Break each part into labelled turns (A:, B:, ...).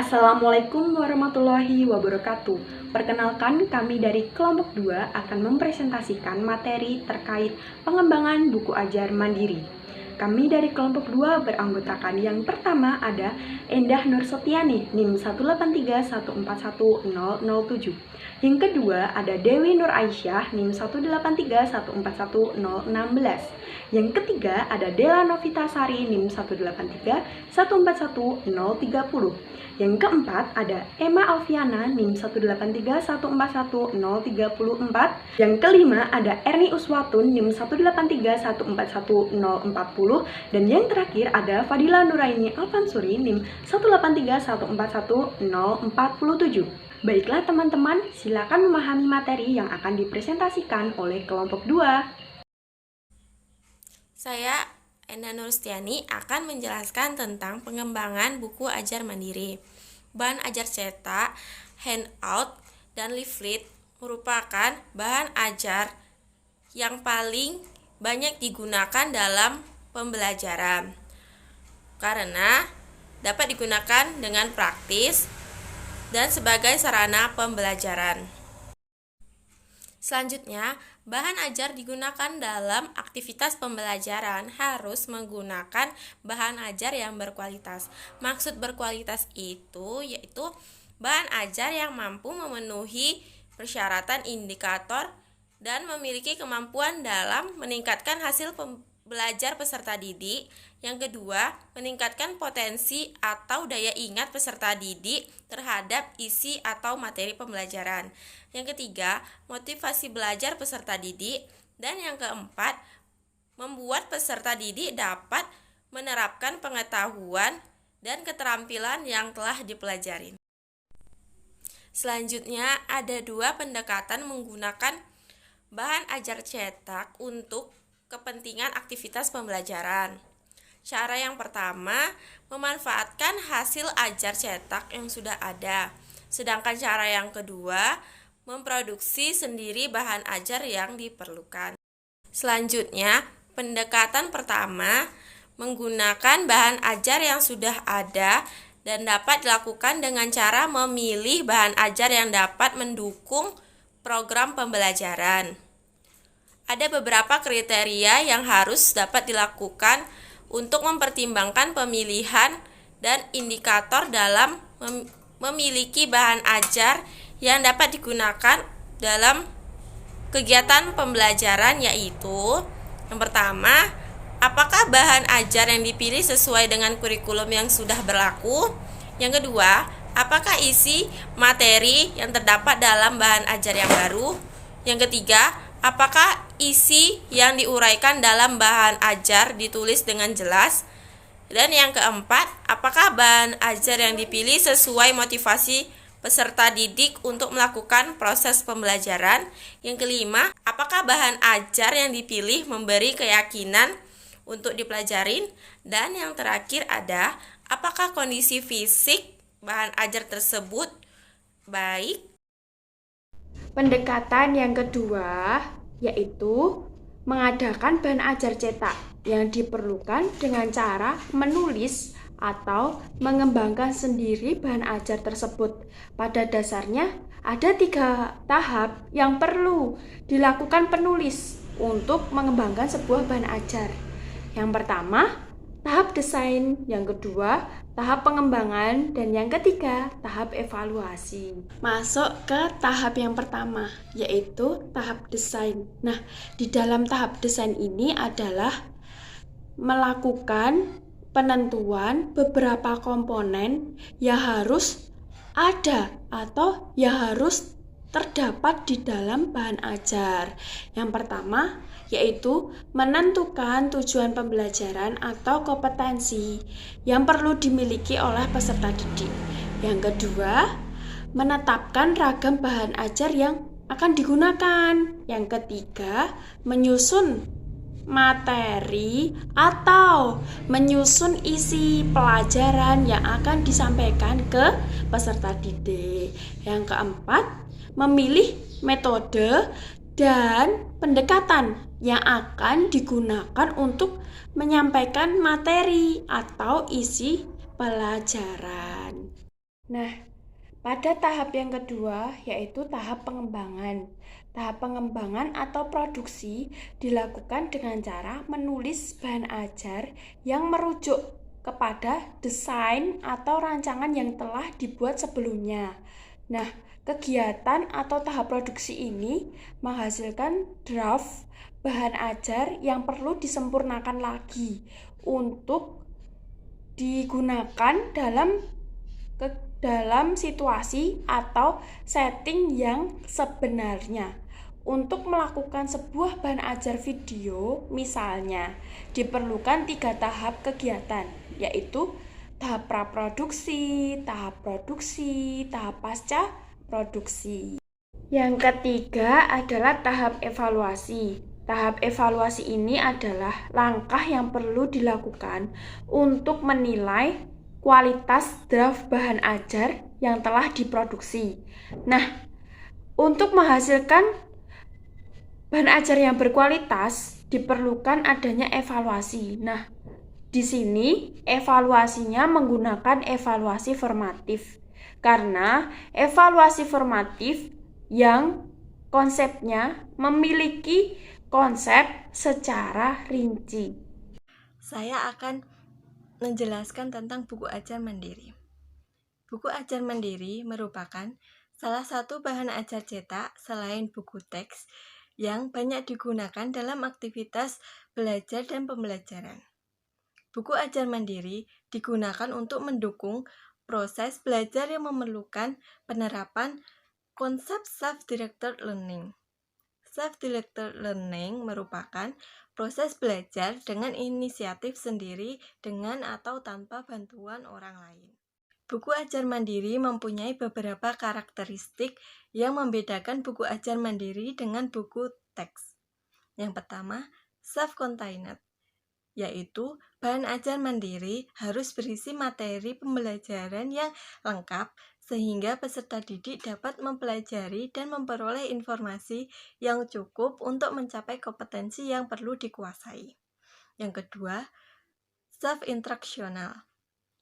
A: Assalamualaikum warahmatullahi wabarakatuh. Perkenalkan, kami dari kelompok 2 akan mempresentasikan materi terkait pengembangan buku ajar mandiri. Kami dari kelompok 2 beranggotakan yang pertama ada Endah Nur Setiani, NIM 183141007. Yang kedua ada Dewi Nur Aisyah, NIM 183141016. Yang ketiga ada Dela Novita Sari, NIM 183141030. Yang keempat ada Emma Alfiana, NIM 183141034. Yang kelima ada Erni Uswatun, NIM 183141040. Dan yang terakhir ada Fadila Nuraini Alfansuri, NIM 183141047. Baiklah teman-teman, silakan memahami materi yang akan dipresentasikan oleh kelompok 2.
B: Saya Endah Nur Setiani akan menjelaskan tentang pengembangan buku ajar mandiri. Bahan ajar cetak, handout, dan leaflet merupakan bahan ajar yang paling banyak digunakan dalam pembelajaran karena dapat digunakan dengan praktis dan sebagai sarana pembelajaran. Selanjutnya, bahan ajar digunakan dalam aktivitas pembelajaran harus menggunakan bahan ajar yang berkualitas. Maksud berkualitas itu yaitu bahan ajar yang mampu memenuhi persyaratan indikator dan memiliki kemampuan dalam meningkatkan hasil belajar peserta didik. Yang kedua, meningkatkan potensi atau daya ingat peserta didik terhadap isi atau materi pembelajaran. Yang ketiga, motivasi belajar peserta didik. Dan yang keempat, membuat peserta didik dapat menerapkan pengetahuan dan keterampilan yang telah dipelajari. Selanjutnya, ada dua pendekatan menggunakan bahan ajar cetak untuk kepentingan aktivitas pembelajaran. Cara yang pertama, memanfaatkan hasil ajar cetak yang sudah ada. Sedangkan cara yang kedua, memproduksi sendiri bahan ajar yang diperlukan. Selanjutnya, pendekatan pertama, menggunakan bahan ajar yang sudah ada dan dapat dilakukan dengan cara memilih bahan ajar yang dapat mendukung program pembelajaran. Ada beberapa kriteria yang harus dapat dilakukan untuk mempertimbangkan pemilihan dan indikator dalam memiliki bahan ajar yang dapat digunakan dalam kegiatan pembelajaran, yaitu yang pertama, apakah bahan ajar yang dipilih sesuai dengan kurikulum yang sudah berlaku? Yang kedua, apakah isi materi yang terdapat dalam bahan ajar yang baru? Yang ketiga, apakah isi yang diuraikan dalam bahan ajar ditulis dengan jelas? Dan yang keempat, apakah bahan ajar yang dipilih sesuai motivasi peserta didik untuk melakukan proses pembelajaran? Yang kelima, apakah bahan ajar yang dipilih memberi keyakinan untuk dipelajarin? Dan yang terakhir ada, apakah kondisi fisik bahan ajar tersebut baik?
A: Pendekatan yang kedua yaitu mengadakan bahan ajar cetak yang diperlukan dengan cara menulis atau mengembangkan sendiri bahan ajar tersebut. Pada dasarnya ada 3 tahap yang perlu dilakukan penulis untuk mengembangkan sebuah bahan ajar. Yang pertama, tahap desain, yang kedua, tahap pengembangan, dan yang ketiga, tahap evaluasi. Masuk ke tahap yang pertama, yaitu tahap desain. Nah, di dalam tahap desain ini adalah melakukan penentuan beberapa komponen yang harus ada atau yang harus terdapat di dalam bahan ajar. Yang pertama yaitu menentukan tujuan pembelajaran atau kompetensi yang perlu dimiliki oleh peserta didik. Yang kedua, menetapkan ragam bahan ajar yang akan digunakan. Yang ketiga, menyusun materi atau menyusun isi pelajaran yang akan disampaikan ke peserta didik. Yang keempat, memilih metode dan pendekatan yang akan digunakan untuk menyampaikan materi atau isi pelajaran. Nah, pada tahap yang kedua yaitu tahap pengembangan. Tahap pengembangan atau produksi dilakukan dengan cara menulis bahan ajar yang merujuk kepada desain atau rancangan yang telah dibuat sebelumnya. Nah, kegiatan atau tahap produksi ini menghasilkan draft bahan ajar yang perlu disempurnakan lagi untuk digunakan dalam situasi atau setting yang sebenarnya. Untuk melakukan sebuah bahan ajar video, misalnya, diperlukan 3 tahap kegiatan, yaitu tahap praproduksi, tahap produksi, tahap pasca produksi. Yang ketiga adalah tahap evaluasi. Tahap evaluasi ini adalah langkah yang perlu dilakukan untuk menilai kualitas draft bahan ajar yang telah diproduksi. Nah, untuk menghasilkan bahan ajar yang berkualitas diperlukan adanya evaluasi. Nah, di sini evaluasinya menggunakan evaluasi formatif. Karena evaluasi formatif yang konsepnya memiliki konsep secara rinci.
C: Saya akan menjelaskan tentang buku ajar mandiri. Buku ajar mandiri merupakan salah satu bahan ajar cetak selain buku teks yang banyak digunakan dalam aktivitas belajar dan pembelajaran. Buku ajar mandiri digunakan untuk mendukung proses belajar yang memerlukan penerapan konsep self-directed learning. Self-directed learning merupakan proses belajar dengan inisiatif sendiri dengan atau tanpa bantuan orang lain. Buku ajar mandiri mempunyai beberapa karakteristik yang membedakan buku ajar mandiri dengan buku teks. Yang pertama, self-contained, yaitu bahan ajar mandiri harus berisi materi pembelajaran yang lengkap sehingga peserta didik dapat mempelajari dan memperoleh informasi yang cukup untuk mencapai kompetensi yang perlu dikuasai. Yang kedua, self-instructional.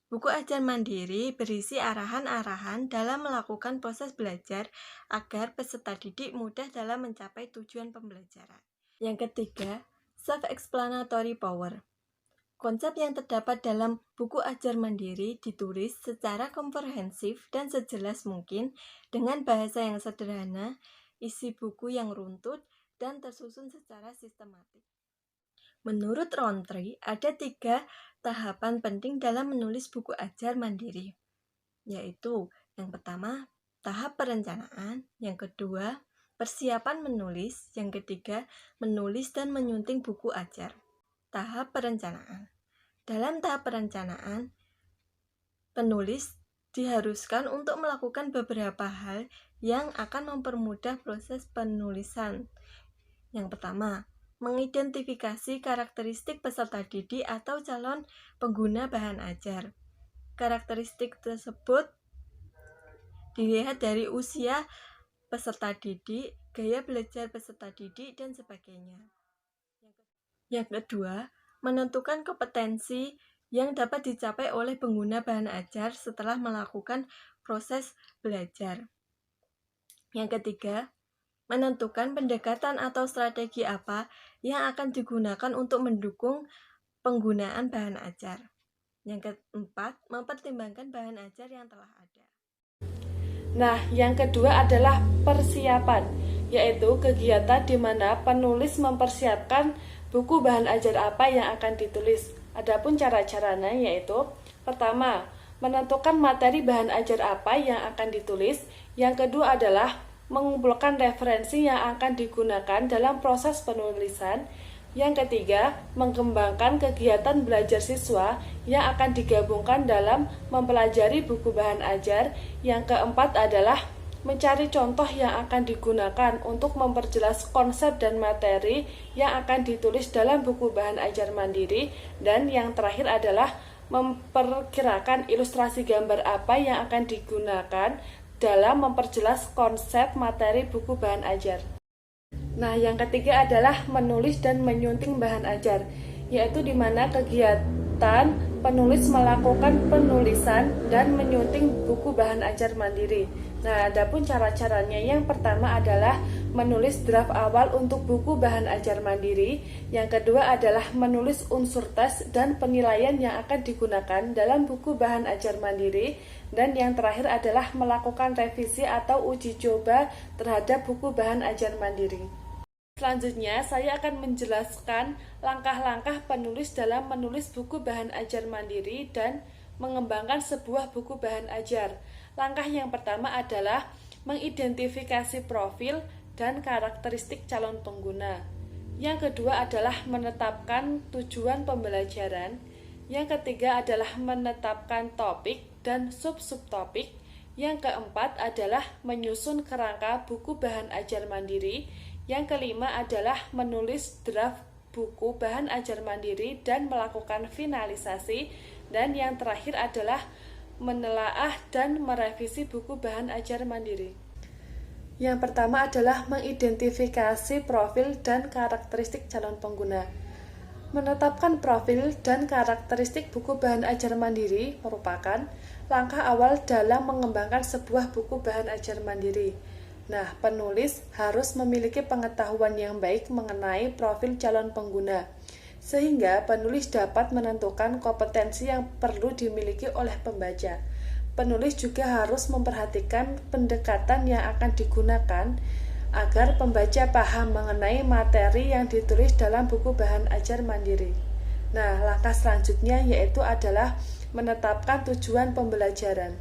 C: Buku ajar mandiri berisi arahan-arahan dalam melakukan proses belajar agar peserta didik mudah dalam mencapai tujuan pembelajaran. Yang ketiga, self-explanatory power. Konsep yang terdapat dalam buku ajar mandiri ditulis secara komprehensif dan sejelas mungkin dengan bahasa yang sederhana, isi buku yang runtut, dan tersusun secara sistematik. Menurut Rountree, ada 3 tahapan penting dalam menulis buku ajar mandiri, yaitu yang pertama, tahap perencanaan, yang kedua, persiapan menulis, yang ketiga, menulis dan menyunting buku ajar. Tahap perencanaan. Dalam tahap perencanaan, penulis diharuskan untuk melakukan beberapa hal yang akan mempermudah proses penulisan. Yang pertama, mengidentifikasi karakteristik peserta didik atau calon pengguna bahan ajar. Karakteristik tersebut dilihat dari usia peserta didik, gaya belajar peserta didik, dan sebagainya. Yang kedua, menentukan kompetensi yang dapat dicapai oleh pengguna bahan ajar setelah melakukan proses belajar. Yang ketiga, menentukan pendekatan atau strategi apa yang akan digunakan untuk mendukung penggunaan bahan ajar. Yang keempat, mempertimbangkan bahan ajar yang telah ada.
D: Nah, yang kedua adalah persiapan, yaitu kegiatan di mana penulis mempersiapkan buku bahan ajar apa yang akan ditulis. Adapun cara-caranya yaitu, pertama, menentukan materi bahan ajar apa yang akan ditulis. Yang kedua adalah mengumpulkan referensi yang akan digunakan dalam proses penulisan. Yang ketiga, mengembangkan kegiatan belajar siswa yang akan digabungkan dalam mempelajari buku bahan ajar. Yang keempat adalah mencari contoh yang akan digunakan untuk memperjelas konsep dan materi yang akan ditulis dalam buku bahan ajar mandiri. Dan yang terakhir adalah memperkirakan ilustrasi gambar apa yang akan digunakan dalam memperjelas konsep materi buku bahan ajar. Nah, yang ketiga adalah menulis dan menyunting bahan ajar, yaitu di mana kegiatan kelanjutan penulis melakukan penulisan dan menyunting buku bahan ajar mandiri. Nah, adapun cara-caranya, yang pertama adalah menulis draft awal untuk buku bahan ajar mandiri. Yang kedua adalah menulis unsur tes dan penilaian yang akan digunakan dalam buku bahan ajar mandiri. Dan yang terakhir adalah melakukan revisi atau uji coba terhadap buku bahan ajar mandiri. Selanjutnya, saya akan menjelaskan langkah-langkah penulis dalam menulis buku bahan ajar mandiri dan mengembangkan sebuah buku bahan ajar. Langkah yang pertama adalah mengidentifikasi profil dan karakteristik calon pengguna. Yang kedua adalah menetapkan tujuan pembelajaran. Yang ketiga adalah menetapkan topik dan sub-subtopik. Yang keempat adalah menyusun kerangka buku bahan ajar mandiri. Yang kelima adalah menulis draft buku bahan ajar mandiri dan melakukan finalisasi. Dan yang terakhir adalah menelaah dan merevisi buku bahan ajar mandiri. Yang pertama adalah mengidentifikasi profil dan karakteristik calon pengguna. Menetapkan profil dan karakteristik buku bahan ajar mandiri merupakan langkah awal dalam mengembangkan sebuah buku bahan ajar mandiri. Nah, penulis harus memiliki pengetahuan yang baik mengenai profil calon pengguna, sehingga penulis dapat menentukan kompetensi yang perlu dimiliki oleh pembaca. Penulis juga harus memperhatikan pendekatan yang akan digunakan agar pembaca paham mengenai materi yang ditulis dalam buku bahan ajar mandiri. Nah, langkah selanjutnya yaitu adalah menetapkan tujuan pembelajaran.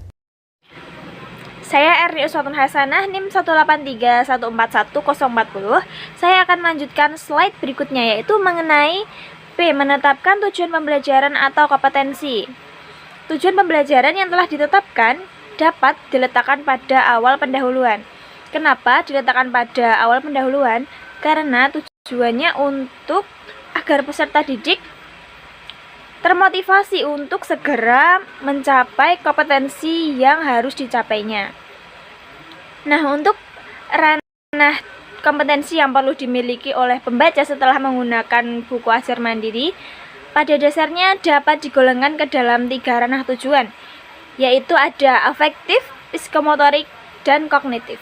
E: Saya Erni Uswatun Hasanah, NIM 183141040. Saya akan melanjutkan slide berikutnya, yaitu mengenai P. Menetapkan tujuan pembelajaran atau kompetensi. Tujuan pembelajaran yang telah ditetapkan dapat diletakkan pada awal pendahuluan. Kenapa diletakkan pada awal pendahuluan? Karena tujuannya untuk agar peserta didik termotivasi untuk segera mencapai kompetensi yang harus dicapainya. Nah, untuk ranah kompetensi yang perlu dimiliki oleh pembaca setelah menggunakan buku ajar mandiri, pada dasarnya dapat digolongkan ke dalam 3 ranah tujuan, yaitu ada afektif, psikomotorik, dan kognitif.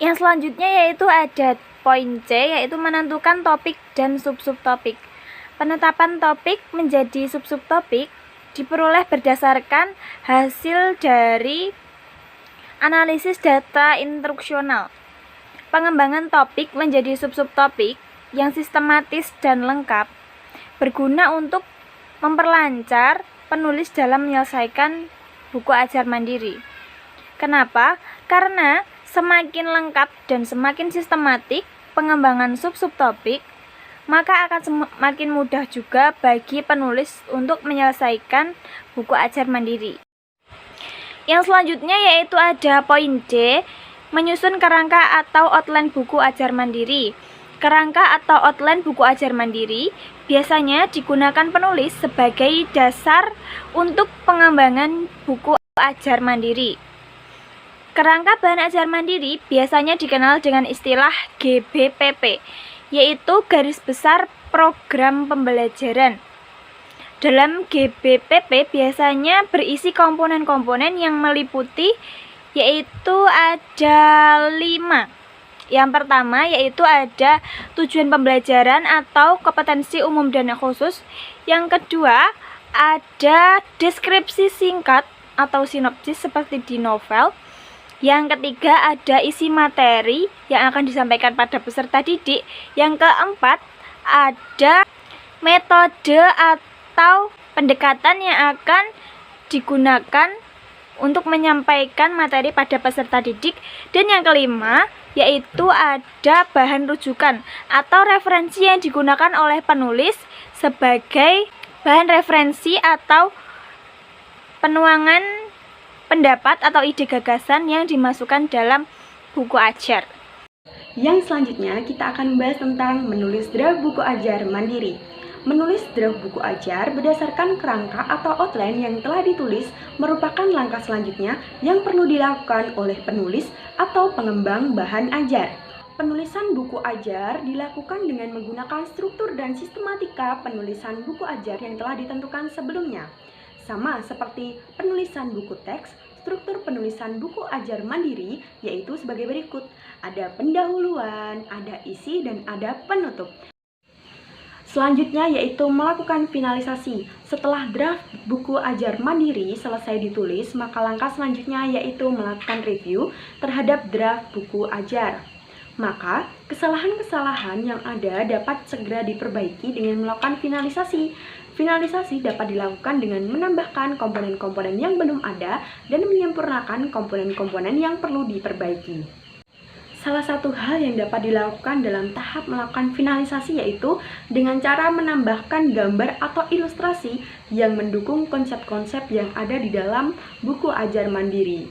E: Yang selanjutnya yaitu ada poin C, yaitu menentukan topik dan sub-subtopik. Penetapan topik menjadi sub-subtopik diperoleh berdasarkan hasil dari analisis data instruksional. Pengembangan topik menjadi sub-subtopik yang sistematis dan lengkap berguna untuk memperlancar penulis dalam menyelesaikan buku ajar mandiri. Kenapa? Karena semakin lengkap dan semakin sistematik pengembangan sub-subtopik, maka akan semakin mudah juga bagi penulis untuk menyelesaikan buku ajar mandiri. Yang selanjutnya yaitu ada poin D, menyusun kerangka atau outline buku ajar mandiri. Kerangka atau outline buku ajar mandiri biasanya digunakan penulis sebagai dasar untuk pengembangan buku ajar mandiri. Kerangka bahan ajar mandiri biasanya dikenal dengan istilah GBPP, yaitu garis besar program pembelajaran. Dalam GBPP biasanya berisi komponen-komponen yang meliputi, yaitu ada 5. Yang pertama yaitu ada tujuan pembelajaran atau kompetensi umum dan khusus. Yang kedua ada deskripsi singkat atau sinopsis seperti di novel. Yang ketiga ada isi materi yang akan disampaikan pada peserta didik. Yang keempat ada metode atau pendekatan yang akan digunakan untuk menyampaikan materi pada peserta didik. Dan yang kelima yaitu ada bahan rujukan atau referensi yang digunakan oleh penulis sebagai bahan referensi atau penuangan pendapat atau ide gagasan yang dimasukkan dalam buku ajar.
F: Yang selanjutnya kita akan membahas tentang menulis draft buku ajar mandiri. Menulis draft buku ajar berdasarkan kerangka atau outline yang telah ditulis merupakan langkah selanjutnya yang perlu dilakukan oleh penulis atau pengembang bahan ajar. Penulisan buku ajar dilakukan dengan menggunakan struktur dan sistematika penulisan buku ajar yang telah ditentukan sebelumnya. Sama seperti penulisan buku teks, struktur penulisan buku ajar mandiri yaitu sebagai berikut. Ada pendahuluan, ada isi, dan ada penutup. Selanjutnya yaitu melakukan finalisasi. Setelah draft buku ajar mandiri selesai ditulis, maka langkah selanjutnya yaitu melakukan review terhadap draft buku ajar. Maka, kesalahan-kesalahan yang ada dapat segera diperbaiki dengan melakukan finalisasi. Finalisasi dapat dilakukan dengan menambahkan komponen-komponen yang belum ada dan menyempurnakan komponen-komponen yang perlu diperbaiki. Salah satu hal yang dapat dilakukan dalam tahap melakukan finalisasi yaitu dengan cara menambahkan gambar atau ilustrasi yang mendukung konsep-konsep yang ada di dalam buku ajar mandiri.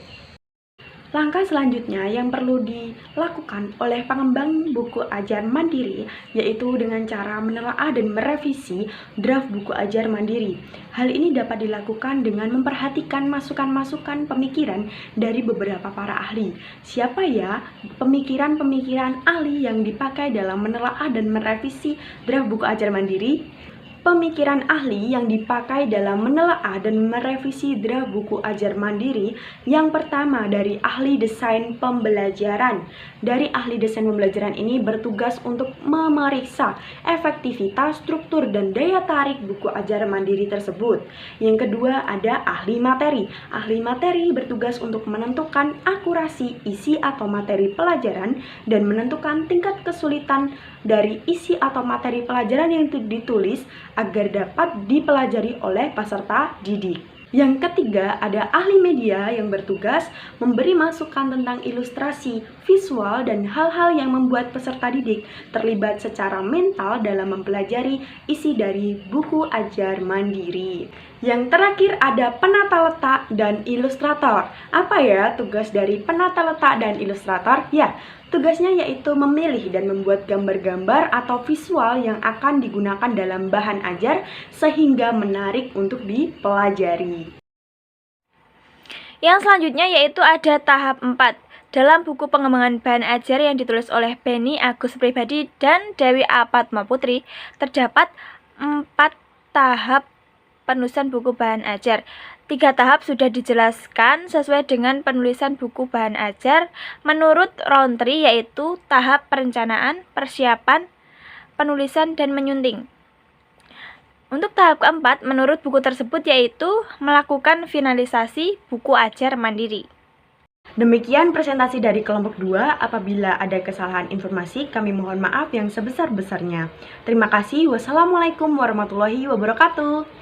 F: Langkah selanjutnya yang perlu dilakukan oleh pengembang buku ajar mandiri yaitu dengan cara menelaah dan merevisi draft buku ajar mandiri. Hal ini dapat dilakukan dengan memperhatikan masukan-masukan pemikiran dari beberapa para ahli. Siapa ya pemikiran-pemikiran ahli yang dipakai dalam menelaah dan merevisi draft buku ajar mandiri? Pemikiran ahli yang dipakai dalam menelaah dan merevisi draft buku ajar mandiri yang pertama dari ahli desain pembelajaran. Dari ahli desain pembelajaran ini bertugas untuk memeriksa efektivitas, struktur, dan daya tarik buku ajar mandiri tersebut. Yang kedua ada ahli materi. Ahli materi bertugas untuk menentukan akurasi isi atau materi pelajaran dan menentukan tingkat kesulitan dari isi atau materi pelajaran yang ditulis agar dapat dipelajari oleh peserta didik. Yang ketiga, ada ahli media yang bertugas memberi masukan tentang ilustrasi, visual, dan hal-hal yang membuat peserta didik terlibat secara mental dalam mempelajari isi dari buku ajar mandiri. Yang terakhir ada penata letak dan ilustrator. Apa ya tugas dari penata letak dan ilustrator? Ya, tugasnya yaitu memilih dan membuat gambar-gambar atau visual yang akan digunakan dalam bahan ajar sehingga menarik untuk dipelajari.
E: Yang selanjutnya yaitu ada tahap 4. Dalam buku pengembangan bahan ajar yang ditulis oleh Beni Agus Pribadi dan Dewi Apatma Putri, terdapat 4 tahap penulisan buku bahan ajar. 3 tahap sudah dijelaskan sesuai dengan penulisan buku bahan ajar menurut Rountree, yaitu tahap perencanaan, persiapan, penulisan, dan menyunting. Untuk tahap keempat, menurut buku tersebut yaitu melakukan finalisasi buku ajar mandiri.
F: Demikian presentasi dari kelompok 2. Apabila ada kesalahan informasi, kami mohon maaf yang sebesar-besarnya. Terima kasih. Wassalamualaikum warahmatullahi wabarakatuh.